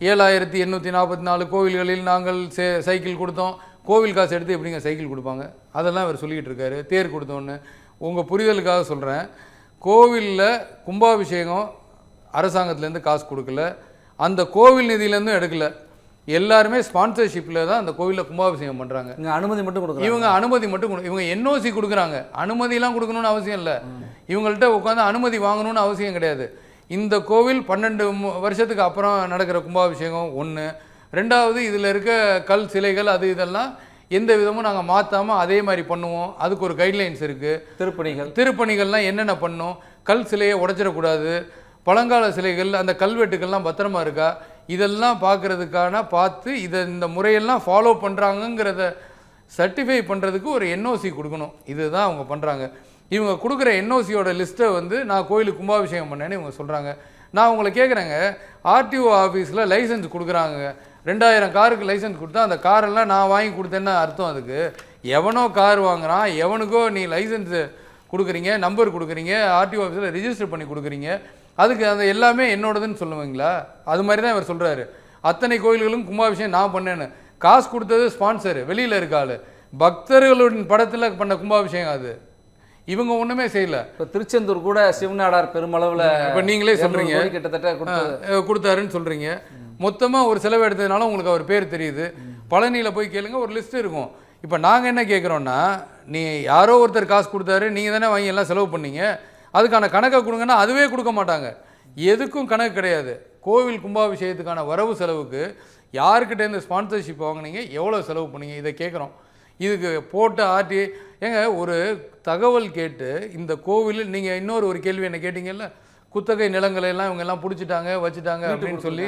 7844 கோவில்களில் நாங்கள் சைக்கிள் கொடுத்தோம். கோவில் காசு எடுத்து எப்படிங்க சைக்கிள் கொடுப்பாங்க? அதெல்லாம் அவர் சொல்லிக்கிட்டு இருக்காரு. தேர் கொடுத்தோன்னு. உங்கள் புரிதலுக்காக சொல்கிறேன், கோவிலில் கும்பாபிஷேகம் அரசாங்கத்துலேருந்து காசு கொடுக்கல, அந்த கோவில் நிதியிலேருந்தும் எடுக்கலை. எல்லாருமே ஸ்பான்சர்ஷிப்பில் தான் அந்த கோவிலில் கும்பாபிஷேகம் பண்ணுறாங்க. அனுமதி மட்டும் கொடுக்குறாங்க. இவங்க அனுமதி மட்டும் இவங்க என்ஓசி கொடுக்குறாங்க. அனுமதியெல்லாம் கொடுக்கணும்னு அவசியம் இல்லை, இவங்கள்ட்ட உட்காந்து அனுமதி வாங்கணும்னு அவசியம் கிடையாது. இந்த கோவில் 12 வருஷத்துக்கு அப்புறம் நடக்கிற கும்பாபிஷேகம் ஒன்று. ரெண்டாவது, இதில் இருக்க கல் சிலைகள் அது இதெல்லாம் எந்த விதமும் நாங்கள் மாற்றாமல் அதே மாதிரி பண்ணுவோம். அதுக்கு ஒரு கைட்லைன்ஸ் இருக்குது. திருப்பணிகள்லாம் என்னென்ன பண்ணோம், கல் சிலையை உடைச்சிடக்கூடாது, பழங்கால சிலைகள் அந்த கல்வெட்டுக்கள்லாம் பத்திரமா இருக்கா, இதெல்லாம் பார்த்து இதை இந்த முறையெல்லாம் ஃபாலோ பண்ணுறாங்கங்கிறத சர்டிஃபை பண்ணுறதுக்கு ஒரு என்ஓசி கொடுக்கணும். இதுதான் அவங்க பண்ணுறாங்க. இவங்க கொடுக்குற என்ஓசியோட லிஸ்ட்டை வந்து நான் கோயிலுக்கு கும்பாபிஷேகம் பண்ணேன்னு இவங்க சொல்கிறாங்க. நான் உங்களை கேட்குறேங்க, ஆர்டிஓ ஆஃபீஸில் லைசன்ஸ் கொடுக்குறாங்க, 2000 காருக்கு லைசன்ஸ் கொடுத்தா அந்த காரெல்லாம் நான் வாங்கி கொடுத்தேன்னு அர்த்தம். அதுக்கு எவனோ கார் வாங்குறான், எவனுக்கோ நீ லைசன்ஸு கொடுக்குறீங்க, நம்பர் கொடுக்குறீங்க, ஆர்டிஓ ஆஃபீஸில் ரிஜிஸ்டர் பண்ணி கொடுக்குறீங்க, அதுக்கு அந்த எல்லாமே என்னோடதுன்னு சொல்லுவீங்களா? அது மாதிரி தான் இவர் சொல்கிறாரு. அத்தனை கோயில்களும் கும்பாபிஷேகம் நான் பண்ணேன்னு. காசு கொடுத்தது ஸ்பான்சரு, வெளியில் இருக்காள், பக்தர்களுடன் படத்தில் பண்ண கும்பாபிஷேகம் அது. இவங்க ஒன்றுமே செய்யலை. இப்போ திருச்செந்தூர் கூட சிவநாடார் பெருமளவில் இப்போ நீங்களே சொல்கிறீங்க கிட்டத்தட்ட கொடுத்தாருன்னு சொல்கிறீங்க. மொத்தமாக ஒரு செலவு எடுத்ததுனால உங்களுக்கு அவர் பேர் தெரியுது. பழனியில் போய் கேளுங்க, ஒரு லிஸ்ட் இருக்கும். இப்போ நாங்கள் என்ன கேட்குறோன்னா, நீ யாரோ ஒருத்தர் காசு கொடுத்தாரு, நீங்கள் தானே வாங்கி எல்லாம் செலவு பண்ணீங்க, அதுக்கான கணக்கை கொடுங்கன்னா அதுவே கொடுக்க மாட்டாங்க. எதுக்கும் கணக்கு கிடையாது. கோவில் கும்பாபிஷேகத்துக்கான வரவு செலவுக்கு யாருக்கிட்டேருந்து ஸ்பான்சர்ஷிப் வாங்கினீங்க, எவ்வளோ செலவு பண்ணீங்க, இதை கேட்குறோம். இதுக்கு போட்ட ஆர்டிஐ ஏங்க ஒரு தகவல் கேட்டு இந்த கோவிலில் நீங்கள் இன்னொரு ஒரு கேள்வி என்ன கேட்டிங்கல்ல, குத்தகை நிலங்களை எல்லாம் இவங்க எல்லாம் பிடிச்சிட்டாங்க வச்சுட்டாங்க அப்படின்னு சொல்லி.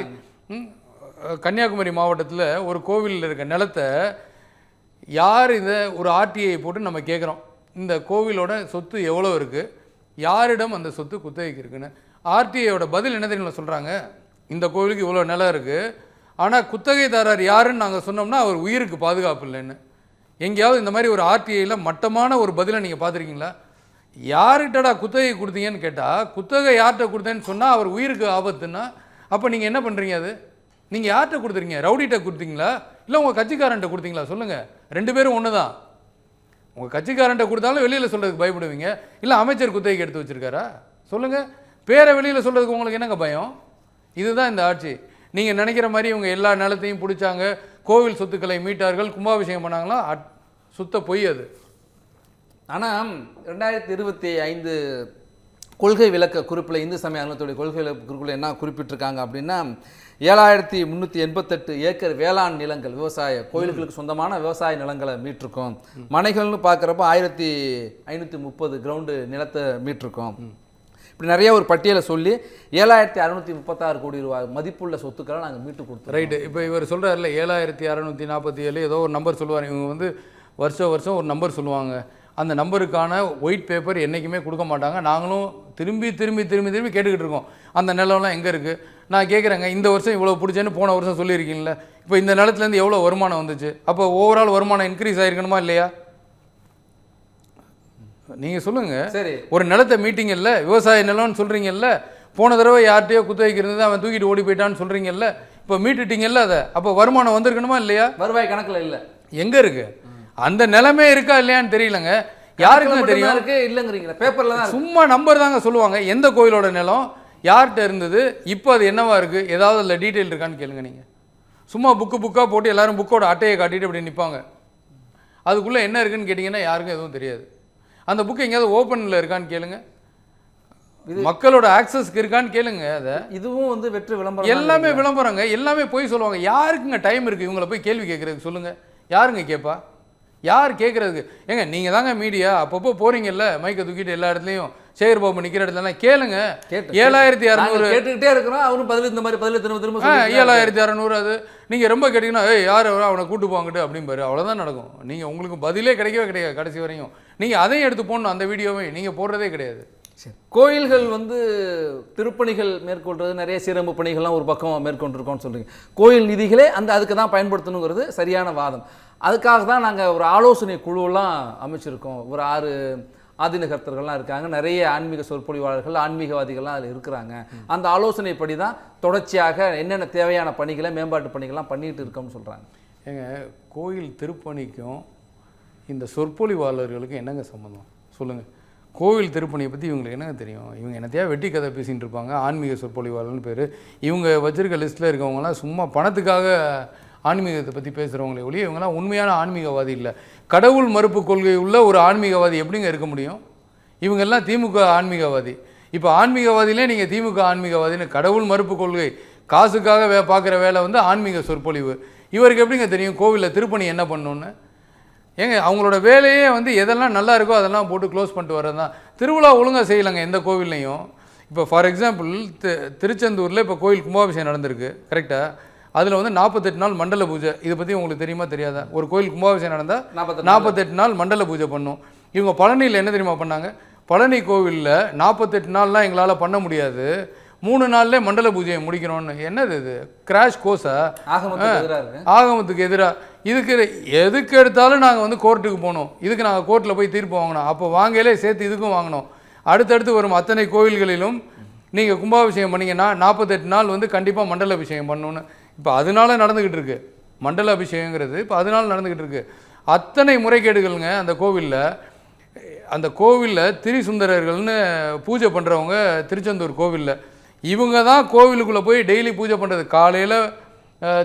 கன்னியாகுமரி மாவட்டத்தில் ஒரு கோவிலில் இருக்க நிலத்தை யார் இந்த ஒரு ஆர்டிஐ போட்டு நம்ம கேட்குறோம், இந்த கோவிலோட சொத்து எவ்வளோ இருக்குது, யாரிடம் அந்த சொத்து குத்தகைக்கு இருக்குன்னு. ஆர்டிஐயோட பதில் என்ன தெரியுமா சொல்கிறாங்க, இந்த கோவிலுக்கு இவ்வளோ நிலம் இருக்குது, ஆனால் குத்தகைதாரர் யாருன்னு நாங்கள் சொன்னோம்னா அவர் உயிருக்கு பாதுகாப்பு இல்லைன்னு. எங்கேயாவது இந்த மாதிரி ஒரு ஆர்டிஐயில் மட்டமான ஒரு பதிலை நீங்கள் பார்த்துருக்கீங்களா? யார்கிட்டடா குத்தகை கொடுத்தீங்கன்னு கேட்டால், குத்தகை யார்கிட்ட கொடுத்தேன்னு சொன்னால் அவர் உயிருக்கு ஆபத்துன்னா, அப்போ நீங்கள் என்ன பண்ணுறீங்க? அது நீங்கள் யார்கிட்ட கொடுத்துறீங்க? ரவுடிகிட்ட கொடுத்தீங்களா இல்லை உங்கள் கட்சிக்காரன்ட்ட கொடுத்தீங்களா? சொல்லுங்கள். 2 பேரும் ஒன்று தான். உங்கள் கட்சிக்காரன்ட்ட கொடுத்தாலும் வெளியில் சொல்கிறதுக்கு பயப்படுவீங்க, இல்லை அமைச்சர் குத்தகைக்கு எடுத்து வச்சுருக்காரா? சொல்லுங்கள். பேரை வெளியில் சொல்கிறதுக்கு உங்களுக்கு என்னங்க பயம்? இதுதான் இந்த ஆட்சி. நீங்கள் நினைக்கிற மாதிரி இவங்க எல்லா நிலத்தையும் பிடிச்சாங்க, கோவில் சொத்துக்களை மீட்டார்கள், கும்பாபிஷேகம் பண்ணாங்களா? சுத்த பொய் அது. ஆனால் 2025 கொள்கை விளக்க குறிப்பில் இந்து சமய அறநிலையத்துடைய கொள்கை விளக்க குறிப்பில் என்ன குறிப்பிட்டிருக்காங்க அப்படின்னா, 7388 ஏக்கர் வேளாண் நிலங்கள், விவசாய கோயில்களுக்கு சொந்தமான விவசாய நிலங்களை மீட்டிருக்கோம். மனைகள்னு பார்க்குறப்ப 1530 கிரவுண்டு நிலத்தை மீட்டிருக்கோம். இப்படி நிறைய ஒரு பட்டியலை சொல்லி 7636 கோடி ரூபாய் மதிப்புள்ள சொத்துக்களை நாங்கள் மீட்டு கொடுத்தோம். ரைட்டு. இப்போ இவர் சொல்கிறாருல 7647 ஏதோ ஒரு நம்பர் சொல்லுவார். இவங்க வந்து வருஷம் ஒரு நம்பர் சொல்லுவாங்க. அந்த நம்பருக்கான ஒயிட் பேப்பர் என்றைக்குமே கொடுக்க மாட்டாங்க. நாங்களும் திரும்பி கேட்டுக்கிட்டு இருக்கோம். அந்த நிலம்லாம் எங்கே இருக்குது? நான் கேட்குறேங்க, இந்த வருஷம் இவ்வளோ பிடிச்சேன்னு போன வருஷம் சொல்லியிருக்கீங்களே, இப்போ இந்த நிலத்துலேருந்து எவ்வளோ வருமானம் வந்துச்சு? அப்போ ஓவரால் வருமானம் இன்க்ரீஸ் ஆகிருக்கணுமா இல்லையா? நீங்கள் சொல்லுங்கள். சரி, ஒரு நிலத்தை மீட்டிங் இல்லை, விவசாய நிலம்னு சொல்கிறீங்கல்ல, போன தடவை யார்கிட்டயோ குத்தகைக்கு இருந்தது அவன் தூக்கிட்டு ஓடி போயிட்டான்னு சொல்கிறீங்கல்ல, இப்போ மீட்டுட்டீங்கல்ல, அதை அப்போ வருமானம் வந்திருக்கணுமா இல்லையா? வருவாய் கணக்கில் இல்லை. எங்கே இருக்குது? அந்த நிலைமை இருக்கா இல்லையான்னு தெரியலங்க. யாருக்குமே தெரியும் இருக்கு இல்லைங்கிறீங்க. பேப்பர்ல தான் சும்மா நம்பர் தாங்க சொல்லுவாங்க. எந்த கோயிலோட நிலம் யார்கிட்ட இருந்தது, இப்போ அது என்னவா இருக்குது, ஏதாவது அதில் டீட்டெயில் இருக்கான்னு கேளுங்க. நீங்கள் சும்மா புக்காக போட்டு எல்லாரும் புக்கோட அட்டையை காட்டிட்டு அப்படி நிற்பாங்க. அதுக்குள்ளே என்ன இருக்குன்னு கேட்டிங்கன்னா யாருக்கும் எதுவும் தெரியாது. அந்த புக்கு எங்கேயாவது ஓப்பனில் இருக்கான்னு கேளுங்க, மக்களோட ஆக்சஸ்க்கு இருக்கான்னு கேளுங்க. அதை இதுவும் வந்து வெற்றி விளம்பரம், எல்லாமே விளம்பரங்க, எல்லாமே போய் சொல்லுவாங்க. யாருக்குங்க டைம் இருக்குது இவங்களை போய் கேள்வி கேட்குறதுக்கு? சொல்லுங்கள், யாருங்க கேட்பா? யார் கேட்குறதுக்கு? ஏங்க நீங்கள் தாங்க மீடியா, அப்பப்போ போகிறீங்கல்ல மைக்கை தூக்கிட்டு எல்லா இடத்துலையும், சேகர் பாபு நிற்கிற இடத்துலலாம் கேளுங்க. 7600 கேட்டுக்கிட்டே இருக்கிறோம். அவரும் பதில் இந்த மாதிரி பதில் திரும்ப 7600. அது நீங்கள் ரொம்ப கேட்டிங்கன்னா யார் அவனை கூட்டு போங்கிட்டு அப்படிம்பாரு. அவ்வளோதான் நடக்கும். நீங்கள் உங்களுக்கு பதிலே கிடைக்கவே கடைசி வரையும். நீங்கள் அதையும் எடுத்து போடணும். அந்த வீடியோவை நீங்கள் போடுறதே கிடையாது. கோயில்கள் வந்து திருப்பணிகள் மேற்கொள்றது, நிறைய சீரமைப்பு பணிகள்லாம் ஒரு பக்கம் மேற்கொண்டிருக்கோம்னு சொல்கிறீங்க. கோயில் நிதிகளே அதுக்கு தான் பயன்படுத்தணுங்கிறது சரியான வாதம். அதுக்காக தான் நாங்கள் ஒரு ஆலோசனை குழுவெல்லாம் அமைச்சிருக்கோம். ஒரு 6 ஆதினகர்த்தர்கள்லாம் இருக்காங்க, நிறைய ஆன்மீக சொற்பொழிவாளர்கள், ஆன்மீகவாதிகள்லாம் அதில் இருக்கிறாங்க. அந்த ஆலோசனைப்படி தான் தொடர்ச்சியாக என்னென்ன தேவையான பணிகளை, மேம்பாட்டு பணிகள்லாம் பண்ணிகிட்டு இருக்கோம்னு சொல்கிறாங்க. ஏங்க, கோயில் திருப்பணிக்கும் இந்த சொற்பொழிவாளர்களுக்கும் என்னங்க சம்மந்தம் சொல்லுங்கள்? கோவில் திருப்பணியை பற்றி இவங்களுக்கு என்னங்க தெரியும்? இவங்க என்னத்தையா வெட்டி கதை பேசிகிட்டு இருப்பாங்க. ஆன்மீக சொற்பொழிவாளர்னு பேர். இவங்க வச்சிருக்க லிஸ்ட்டில் இருக்கவங்களாம் சும்மா பணத்துக்காக ஆன்மீகத்தை பற்றி பேசுகிறவங்களே ஒழிய இவங்களாம் உண்மையான ஆன்மீகவாதி இல்லை. கடவுள் மறுப்பு கொள்கை உள்ள ஒரு ஆன்மீகவாதி எப்படிங்க இருக்க முடியும்? இவங்கெல்லாம் திமுக ஆன்மீகவாதி. இப்போ ஆன்மீகவாதியிலே நீங்கள் திமுக ஆன்மீகவாதின்னு, கடவுள் மறுப்பு கொள்கை காசுக்காக பார்க்குற வேலை வந்து ஆன்மீக சொற்பொழிவு. இவருக்கு எப்படிங்க தெரியும் கோவிலில் திருப்பணி என்ன பண்ணணுன்னு? ஏங்க, அவங்களோட வேலையே வந்து எதெல்லாம் நல்லா இருக்கோ அதெல்லாம் போட்டு க்ளோஸ் பண்ணிட்டு வர்றது தான். திருவிழா ஒழுங்காக செய்யலைங்க எந்த கோவில்லையும். இப்போ ஃபார் எக்ஸாம்பிள் திருச்செந்தூரில் இப்போ கோயில் கும்பாபிஷேகம் நடந்திருக்கு, கரெக்டாக? அதில் வந்து 48 நாள் மண்டல பூஜை. இதை பற்றி உங்களுக்கு தெரியுமா தெரியாதா? ஒரு கோயில் கும்பாபிஷேகம் நடந்தால் 48 நாள் மண்டல பூஜை பண்ணும். இவங்க பழனியில் என்ன தெரியுமா பண்ணாங்க? பழனி கோவிலில் 48 நாள்லாம் எங்களால் பண்ண முடியாது, 3 நாள்லேயே மண்டல பூஜையை முடிக்கணும்னு. என்னது இது? கிராஷ் கோர்ஸா? ஆகமத்துக்கு எதிராக. இதுக்கு எதுக்கு எடுத்தாலும் நாங்கள் வந்து கோர்ட்டுக்கு போகணும். இதுக்கு நாங்கள் கோர்ட்டில் போய் தீர்ப்பு வாங்கினோம். அப்போ வாங்கலே சேர்த்து இதுக்கும் வாங்கினோம். அடுத்தடுத்து வரும் அத்தனை கோயில்களிலும் நீங்கள் கும்பாபிஷேகம் பண்ணிங்கன்னா 48 நாள் வந்து கண்டிப்பாக மண்டல அபிஷேகம் பண்ணணுன்னு. இப்போ அதனால நடந்துக்கிட்டு இருக்கு மண்டல அபிஷேகங்கிறது. இப்போ அதனால நடந்துக்கிட்டு இருக்கு. அத்தனை முறைகேடுகள்ங்க அந்த கோவிலில். அந்த கோவிலில் திரிசுந்தரர்கள்னு பூஜை பண்ணுறவங்க திருச்செந்தூர் கோவிலில், இவங்க தான் கோவிலுக்குள்ளே போய் டெய்லி பூஜை பண்ணுறது. காலையில்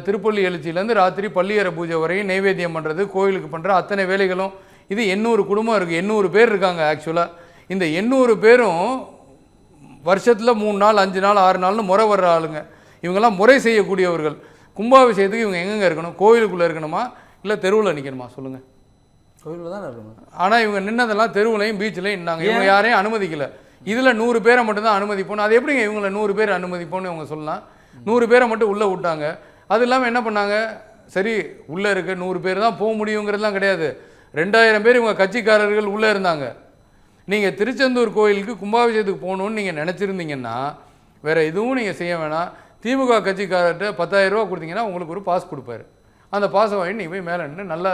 திருப்பள்ளி எழுச்சியிலேருந்து ராத்திரி பள்ளியறை பூஜை வரையும் நைவேத்தியம் பண்ணுறது, கோவிலுக்கு பண்ணுற அத்தனை வேலைகளும். இது 800 குடும்பம் இருக்குது, 800 பேர் இருக்காங்க ஆக்சுவலாக. இந்த 800 பேரும் வருஷத்தில் 3 நாள் 5 நாள் 6 நாள்னு முறை வர்ற ஆளுங்க. இவங்கெல்லாம் முறை செய்யக்கூடியவர்கள். கும்பாபிஷேகத்துக்கு இவங்க எங்கெங்கே இருக்கணும்? கோவிலுக்குள்ளே இருக்கணுமா இல்லை தெருவில் நிற்கணுமா? சொல்லுங்கள். கோவிலில் தான் இருக்கணும். ஆனால் இவங்க நின்னதெல்லாம் தெருவுலையும் பீச்சிலையும் நின்னாங்க. இவங்க யாரையும் அனுமதிக்கலை. இதில் 100 பேரை மட்டும்தான் அனுமதிப்போம். அது எப்படிங்க இவங்களை 100 பேர் அனுமதிப்போன்னு இவங்க சொல்லலாம்? 100 பேரை மட்டும் உள்ளே விட்டாங்க. அது இல்லாமல் என்ன பண்ணாங்க? சரி, உள்ளே இருக்க 100 பேர் தான் போக முடியுங்கிறதுலாம் கிடையாது. 2000 பேர் இவங்க கட்சிக்காரர்கள் உள்ளே இருந்தாங்க. நீங்கள் திருச்செந்தூர் கோயிலுக்கு கும்பாபிஷேகத்துக்கு போகணுன்னு நீங்கள் நினச்சிருந்தீங்கன்னா வேறு எதுவும் நீங்கள் செய்ய வேணாம். திமுக கட்சிக்காரர்கிட்ட 10,000 ரூபா கொடுத்தீங்கன்னா உங்களுக்கு ஒரு பாஸ் கொடுப்பாரு. அந்த பாஸை வாங்கி நீங்கள் போய் மேலே நின்று நல்லா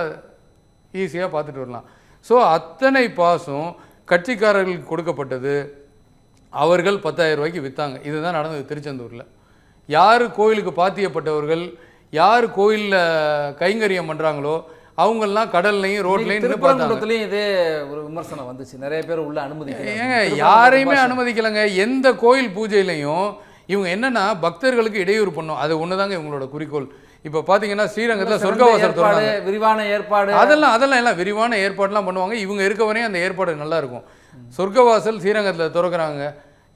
ஈஸியாக பார்த்துட்டு வரலாம். ஸோ அத்தனை பாஸும் கட்சிக்காரர்களுக்கு கொடுக்கப்பட்டது. அவர்கள் 10,000 ரூபாய்க்கு விற்றாங்க. இதுதான் நடந்தது திருச்செந்தூரில். யார் கோயிலுக்கு பாத்தியப்பட்டவர்கள், யார் கோயிலில் கைங்கரியம் பண்ணுறாங்களோ அவங்கெல்லாம் கடல்லையும் ரோட்லையும் திருப்பரங்குன்றத்துலையும் இதே ஒரு விமர்சனம் வந்துச்சு. நிறைய பேர் உள்ள அனுமதிக்கல. ஏங்க, யாரையுமே அனுமதிக்கலைங்க. எந்த கோயில் பூஜையிலையும் இவங்க என்னன்னா பக்தர்களுக்கு இடையூறு பண்ணும். அது ஒண்ணுதாங்க இவங்களோட குறிக்கோள். இப்போ பார்த்தீங்கன்னா ஸ்ரீரங்கத்தில் சொர்க்கவாசல் திறந்தாங்க, விரிவான ஏற்பாடு, அதெல்லாம் எல்லாம் விரிவான ஏற்பாடுலாம் பண்ணுவாங்க. இவங்க இருக்க வரையும் அந்த ஏற்பாடு நல்லா இருக்கும். சொர்க்கவாசல் ஸ்ரீரங்கத்தில் திறக்கிறாங்க.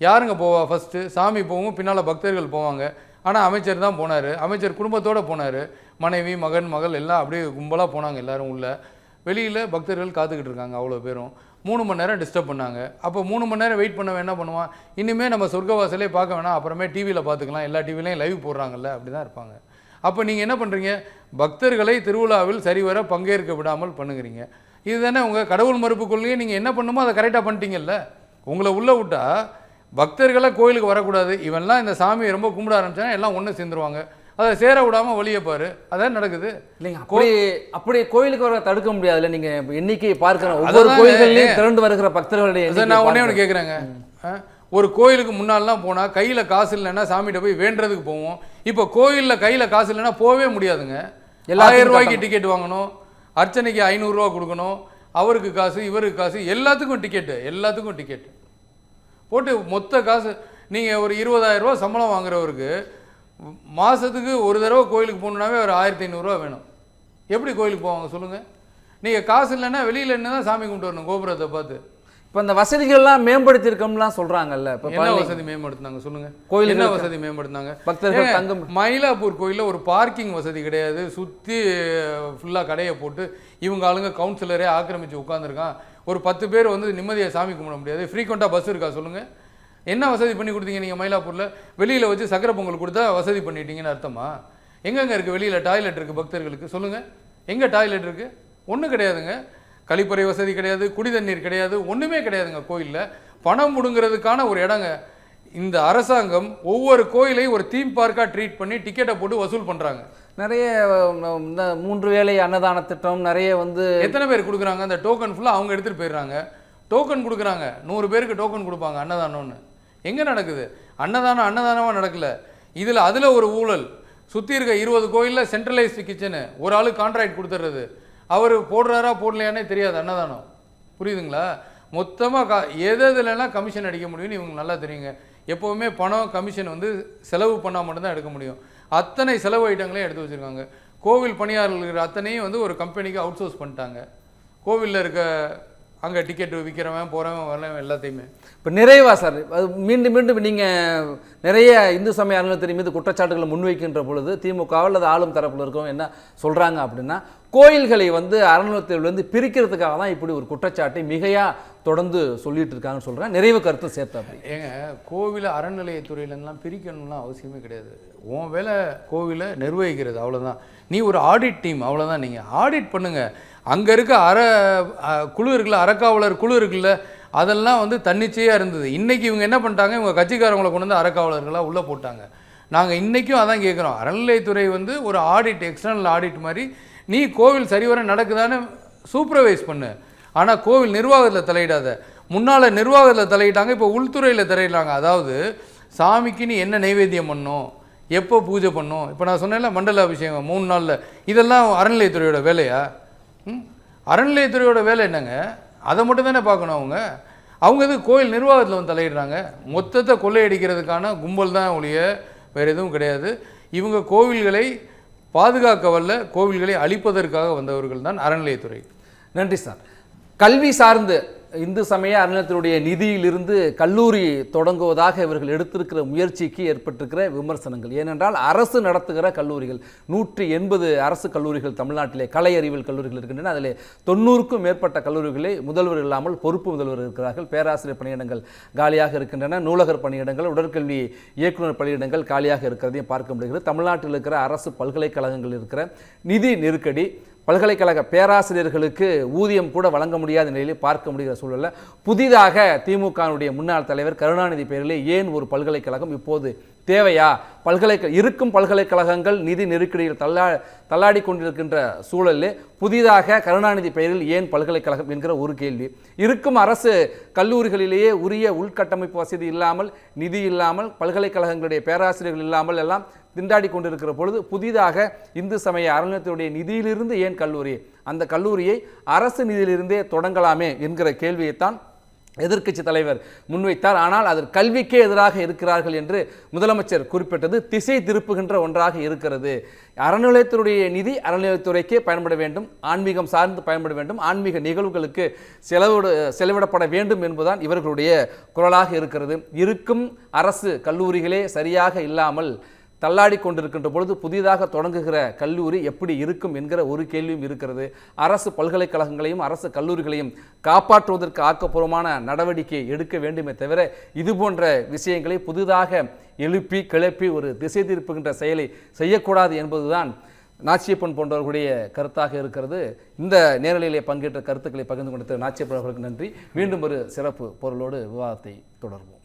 யாருங்க போவா? ஃபஸ்ட்டு சாமி போவோம், பின்னால் பக்தர்கள் போவாங்க. ஆனால் அமைச்சர் தான் போனார். அமைச்சர் குடும்பத்தோடு போனார். மனைவி, மகன், மகள் எல்லாம் அப்படியே கும்பலாக போனாங்க எல்லாரும் உள்ள. வெளியில் பக்தர்கள் காத்துக்கிட்டு இருக்காங்க அவ்வளோ பேரும். 3 மணி நேரம் டிஸ்டர்ப் பண்ணாங்க. அப்போ 3 மணி நேரம் வெயிட் பண்ண என்ன பண்ணுவான், இனிமேல் நம்ம சொர்க்கவாசலே பார்க்க வேணாம், அப்புறமே டிவியில் பார்த்துக்கலாம், எல்லா டிவிலையும் லைவ் போடுறாங்கல்ல, அப்படி தான் இருப்பாங்க. அப்போ நீங்கள் என்ன பண்ணுறீங்க, பக்தர்களை திருவிழாவில் சரிவர பங்கேற்க விடாமல் பண்ணுகிறீங்க. இதுதானே உங்கள் கடவுள் மறுப்பு கொள்கையை. நீங்கள் என்ன பண்ணுமோ அதை கரெக்டாக பண்ணிட்டீங்கல்ல. உங்களை உள்ளே விட்டா பக்தர்களை கோயிலுக்கு வரக்கூடாது, இவன்லாம் இந்த சாமியை ரொம்ப கும்பிட ஆரம்பிச்சாங்க, எல்லாம் ஒன்று சேர்ந்துருவாங்க, அதை சேர விடாமல் வழியை பாரு, அதான் நடக்குது. இல்லைங்க, அப்படியே கோயிலுக்கு வர தடுக்க முடியாதுல்ல. நீங்கள் எண்ணிக்கையை பார்க்கணும், ஒவ்வொரு கோயில்கள்லையும் திரண்டு வருகிற பக்தர்களுடைய. நான் ஒன்று கேட்குறேங்க, ஒரு கோயிலுக்கு முன்னாடிலாம் போனால் கையில் காசு இல்லைன்னா சாமிகிட்ட போய் வேண்டுறதுக்கு போவோம். இப்போ கோயிலில் கையில் காசு இல்லைன்னா போகவே முடியாதுங்க. 1000 ரூபாய்க்கு டிக்கெட் வாங்கணும், அர்ச்சனைக்கு 500 ரூபா கொடுக்கணும், அவருக்கு காசு இவருக்கு காசு, எல்லாத்துக்கும் டிக்கெட்டு போட்டு மொத்த காசு. நீங்கள் ஒரு 20,000 ரூபா சம்பளம் வாங்குறவருக்கு மாதத்துக்கு ஒரு தடவை கோயிலுக்கு போகணுன்னாவே ஒரு 1500 ரூபா வேணும். எப்படி கோயிலுக்கு போவாங்க சொல்லுங்கள்? நீங்கள் காசு இல்லைன்னா வெளியில் என்ன தான் சாமி கும்பிட்டு வரணும் கோபுரத்தை பார்த்து. இப்போ இந்த வசதிகள்லாம் மேம்படுத்தியிருக்கோம்லாம் சொல்கிறாங்கல்ல. இப்போ என்ன வசதி மேம்படுத்தினாங்க சொல்லுங்கள்? கோயில் என்ன வசதி மேம்படுத்தினாங்க? பக்தர்கள் தங்கும் மயிலாப்பூர் கோயிலில் ஒரு பார்க்கிங் வசதி கிடையாது, சுற்றி ஃபுல்லாக கடையை போட்டு இவங்க ஆளுங்க கவுன்சிலரே ஆக்கிரமித்து உட்காந்துருக்கான். ஒரு 10 பேர் வந்து நிம்மதியாக சாமி கும்பிட முடியாது. ஃப்ரீக்வெண்ட்டாக பஸ் இருக்கா சொல்லுங்கள்? என்ன வசதி பண்ணி கொடுத்தீங்க நீங்கள் மயிலாப்பூரில்? வெளியில் வச்சு சக்கரை பொங்கல் கொடுத்தா வசதி பண்ணிட்டீங்கன்னு அர்த்தமா? எங்கெங்கே இருக்குது வெளியில் டாய்லெட் இருக்குது பக்தர்களுக்கு சொல்லுங்கள்? எங்கே டாய்லெட் இருக்குது? ஒன்றும் கிடையாதுங்க. கழிப்பறை வசதி கிடையாது, குடி தண்ணீர் கிடையாது, ஒன்றுமே கிடையாதுங்க. கோயிலில் பணம் முடுங்கிறதுக்கான ஒரு இடங்க. இந்த அரசாங்கம் ஒவ்வொரு கோயிலையும் ஒரு தீம் பார்க்காக ட்ரீட் பண்ணி டிக்கெட்டை போட்டு வசூல் பண்ணுறாங்க. நிறைய இந்த 3 வேளை அன்னதான திட்டம் நிறைய வந்து எத்தனை பேர் கொடுக்குறாங்க? அந்த டோக்கன் ஃபுல்லாக அவங்க எடுத்துகிட்டு போயிடுறாங்க. டோக்கன் கொடுக்குறாங்க, 100 பேருக்கு டோக்கன் கொடுப்பாங்க அன்னதானம்னு. எங்கே நடக்குது அன்னதானமாக நடக்கல. அதில் ஒரு ஊழல். சுற்றி இருக்க 20 கோயிலில் சென்ட்ரலைஸ்டு கிச்சனு ஒரு ஆளு கான்ட்ராக்ட் கொடுத்துட்றது. அவர் போடுறாரா போடலையானே தெரியாது அன்னதானம். புரியுதுங்களா? மொத்தமாக எதுலலாம் கமிஷன் அடிக்க முடியும்னு இவங்க நல்லா தெரியுங்க. எப்போவுமே பணம் கமிஷன் வந்து செலவு பண்ணால் மட்டும்தான் எடுக்க முடியும். அத்தனை செலவு ஐட்டங்களையும் எடுத்து வச்சுருக்காங்க. கோவில் பணியாளர்கள் இருக்கிற அத்தனையும் வந்து ஒரு கம்பெனிக்கு அவுட் சோர்ஸ் பண்ணிட்டாங்க. கோவிலில் இருக்க அங்கே டிக்கெட் விற்கிறவன் போகிறவன் வரவன் எல்லாத்தையுமே. இப்போ நிறைவா சார், அது மீண்டும் நீங்கள் நிறைய இந்து சமய அறநிலையத்துறை மீது குற்றச்சாட்டுகளை முன்வைக்கின்ற பொழுது திமுகவோ அல்லது ஆளும் தரப்பில் இருக்கவங்க என்ன சொல்கிறாங்க அப்படின்னா, கோயில்களை வந்து அறநிலையத்துறையிலேருந்து பிரிக்கிறதுக்காக தான் இப்படி ஒரு குற்றச்சாட்டை மிகையாக தொடர்ந்து சொல்லிட்டு இருக்காங்கன்னு சொல்கிறேன். நிறைவு கருத்து சேர்த்து அப்படி ஏங்க, கோவிலை அறநிலையத்துறையிலலாம் பிரிக்கணும்லாம் அவசியமே கிடையாது. உன் வேலை கோவிலை நிர்வகிக்கிறது, அவ்வளோதான். நீ ஒரு ஆடிட் டீம், அவ்வளோதான். நீங்கள் ஆடிட் பண்ணுங்கள். அங்கே இருக்க குழு இருக்குல்ல, அறக்காவலர் குழு இருக்குல்ல, அதெல்லாம் வந்து தன்னிச்சையாக இருந்தது. இன்றைக்கி இவங்க என்ன பண்ணிட்டாங்க, இவங்க கட்சிக்காரங்களை கொண்டு வந்து அறக்காவலர்களாக உள்ளே போட்டாங்க. நாங்கள் இன்றைக்கும் அதான் கேட்குறோம். அறநிலையத்துறை வந்து ஒரு ஆடிட், எக்ஸ்டர்னல் ஆடிட் மாதிரி நீ கோவில் சரிவர நடக்குதான்னு சூப்பர்வைஸ் பண்ணு. ஆனால் கோவில் நிர்வாகத்தில் தலையிடாத. முன்னால் நிர்வாகத்தில் தலையிட்டாங்க, இப்போ உள்துறையில் தலையிடாங்க. அதாவது சாமிக்கு நீ என்ன நைவேத்தியம் பண்ணணும், எப்போ பூஜை பண்ணணும், இப்போ நான் சொன்னேன்ல மண்டல அபிஷேகம் 3 நாளில், இதெல்லாம் அறநிலையத்துறையோட வேலையா? அறநிலையத்துறையோட வேலை என்னங்க? அதை மட்டும் தானே பார்க்கணும் அவங்க இது கோயில் நிர்வாகத்தில் வந்து தலையிடுறாங்க. மொத்தத்தை கொள்ளையடிக்கிறதுக்கான கும்பல் தான் ஒழிய வேறு எதுவும் கிடையாது. இவங்க கோவில்களை பாதுகாக்க வல்ல, கோவில்களை அழிப்பதற்காக வந்தவர்கள் தான் அறநிலையத்துறை. நன்றி சார். கல்வி சார்ந்து இந்து சமய அறநிலையத்தினுடைய நிதியிலிருந்து கல்லூரி தொடங்குவதாக இவர்கள் எடுத்திருக்கிற முயற்சிக்கு ஏற்பட்டிருக்கிற விமர்சனங்கள். ஏனென்றால் அரசு நடத்துகிற கல்லூரிகள் 180 அரசு கல்லூரிகள் தமிழ்நாட்டிலே கலை அறிவியல் கல்லூரிகள் இருக்கின்றன. அதில் 90க்கும் மேற்பட்ட கல்லூரிகளே முதல்வர் இல்லாமல் பொறுப்பு முதல்வர் இருக்கிறார்கள். பேராசிரியர் பணியிடங்கள் காலியாக இருக்கின்றன. நூலகர் பணியிடங்கள், உடற்கல்வி இயக்குநர் பணியிடங்கள் காலியாக இருக்கிறதையும் பார்க்க முடிகிறது. தமிழ்நாட்டில் இருக்கிற அரசு பல்கலைக்கழகங்கள் இருக்கிற நிதி நெருக்கடி, பல்கலைக்கழக பேராசிரியர்களுக்கு ஊதியம் கூட வழங்க முடியாத நிலையிலே பார்க்க முடிகிற சூழலில் புதிதாக திமுகவுடைய முன்னாள் தலைவர் கருணாநிதி பெயரிலே ஏன் ஒரு பல்கலைக்கழகம் இப்போது தேவையா? இருக்கும் பல்கலைக்கழகங்கள் நிதி நெருக்கடியில் தள்ளாடி கொண்டிருக்கின்ற சூழலிலே புதிதாக கருணாநிதி பெயரில் ஏன் பல்கலைக்கழகம் என்கிற ஒரு கேள்வி. இருக்கும் அரசு கல்லூரிகளிலேயே உரிய உள்கட்டமைப்பு வசதி இல்லாமல், நிதி இல்லாமல், பல்கலைக்கழகங்களுடைய பேராசிரியர்கள் இல்லாமல் எல்லாம் திண்டாடி கொண்டிருக்கிற பொழுது புதிதாக இந்து சமய அறநிலையத்துடைய நிதியிலிருந்து ஏன் கல்லூரி? அந்த கல்லூரியை அரசு நிதியிலிருந்தே தொடங்கலாமே என்கிற கேள்வியைத்தான் எதிர்க்கட்சி தலைவர் முன்வைத்தார். ஆனால் அது கல்விக்கே எதிராக இருக்கிறார்கள் என்று முதலமைச்சர் குறிப்பிட்டது திசை திருப்புகின்ற ஒன்றாக இருக்கிறது. அறநிலையத்துடைய நிதி அறநிலையத்துறைக்கே பயன்பட வேண்டும், ஆன்மீகம் சார்ந்து பயன்பட வேண்டும், ஆன்மீக நிகழ்வுகளுக்கு செலவிடப்பட வேண்டும் என்பதுதான் இவர்களுடைய குரலாக இருக்கிறது. இருக்கும் அரசு கல்லூரிகளே சரியாக இல்லாமல் தள்ளாடி கொண்டிருக்கின்ற பொழுது புதிதாக தொடங்குகிற கல்லூரி எப்படி இருக்கும் என்கிற ஒரு கேள்வியும் இருக்கிறது. அரசு பல்கலைக்கழகங்களையும் அரசு கல்லூரிகளையும் காப்பாற்றுவதற்கு ஆக்கப்பூர்வமான நடவடிக்கை எடுக்க வேண்டுமே தவிர இது போன்ற விஷயங்களை புதிதாக எழுப்பி கிளப்பி ஒரு திசை திருப்புகின்ற செயலை செய்யக்கூடாது என்பதுதான் நாச்சியப்பன் போன்றவர்களுடைய கருத்தாக இருக்கிறது. இந்த நேரலையிலே பங்கேற்ற கருத்துக்களை பகிர்ந்து கொண்ட நாச்சியப்பன் அவர்களுக்கு நன்றி. மீண்டும் ஒரு சிறப்பு பொருளோடு விவாதத்தை தொடர்வோம்.